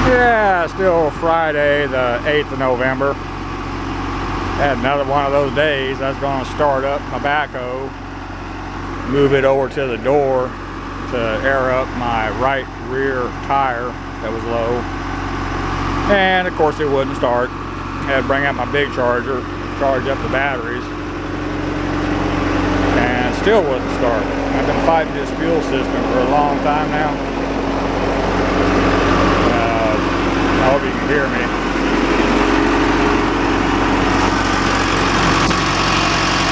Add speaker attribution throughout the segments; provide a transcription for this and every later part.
Speaker 1: Yeah, still Friday the 8th of November. Had another one of those days. I was going to start up my backhoe, move it over to the door to air up my right rear tire that was low. And of course it wouldn't start. Had to bring out my big charger, charge up the batteries, and it still wouldn't start. I've been fighting this fuel system for a long time now. I hope you can hear me.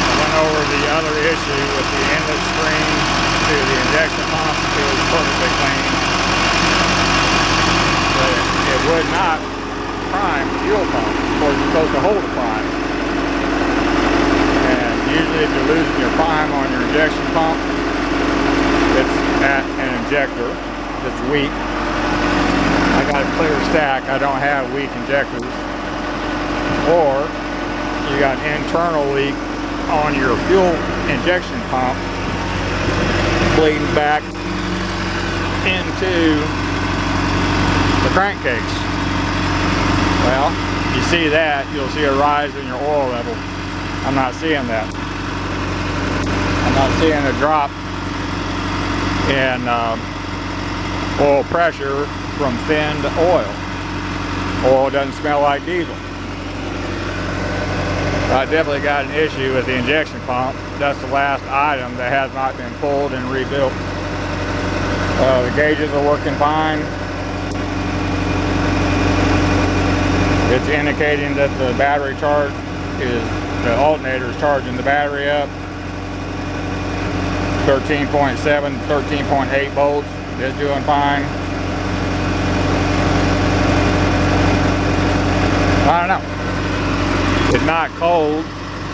Speaker 1: I went over the other issue with the inlet stream to the injection pump. It was perfectly clean. But it would not prime the fuel pump. Of course, you're supposed to hold a prime. And usually if you're losing your prime on your injection pump, it's at an injector that's weak. I got a clear stack. I don't have weak injectors. Or you got an internal leak on your fuel injection pump bleeding back into the crankcase. Well, you see that, you'll see a rise in your oil level. I'm not seeing that. I'm not seeing a drop in oil pressure from thinned oil. Oil doesn't smell like diesel. I definitely got an issue with the injection pump. That's the last item that has not been pulled and rebuilt. The gauges are working fine. It's indicating that the battery charge is, the alternator is charging the battery up. 13.7, 13.8 volts. It's doing fine. I don't know. It's not cold,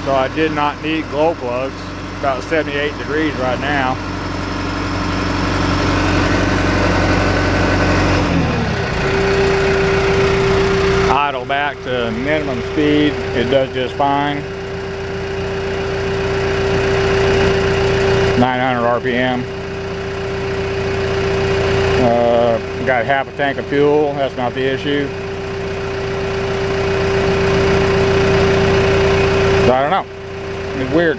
Speaker 1: so I did not need glow plugs. About 78 degrees right now. Idle back to minimum speed. It does just fine. 900 RPM. Got half a tank of fuel. That's not the issue. So I don't know. It's weird.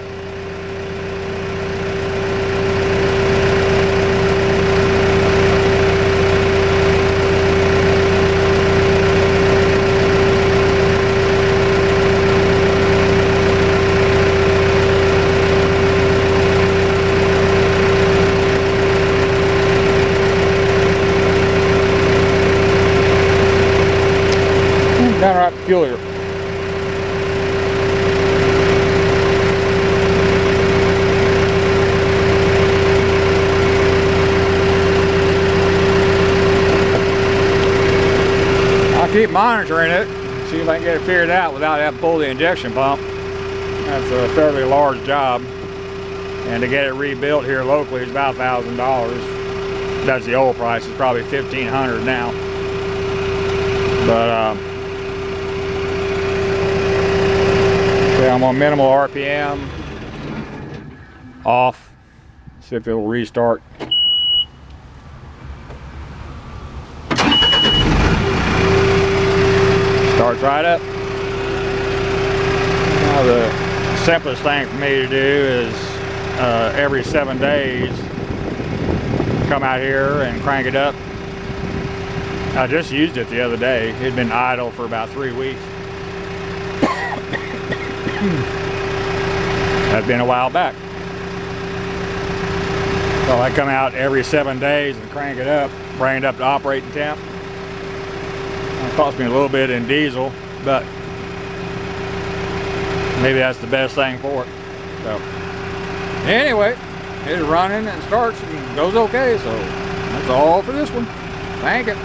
Speaker 1: Downright peculiar. I'll keep monitoring it, see if I can get it figured out without having to pull the injection pump. That's a fairly large job, and to get it rebuilt here locally is about $1,000. That's the old price. It's probably $1,500 now. But I'm on minimal RPM, off, see if it will restart. Starts right up. Now the simplest thing for me to do is every 7 days come out here and crank it up. I just used it the other day. It had been idle for about 3 weeks. That's been a while back. So I come out every 7 days and crank it up, bring it up to operating temp. It cost me a little bit in diesel, but maybe that's the best thing for it. So anyway, it's running and starts and goes okay, so that's all for this one. Thank you.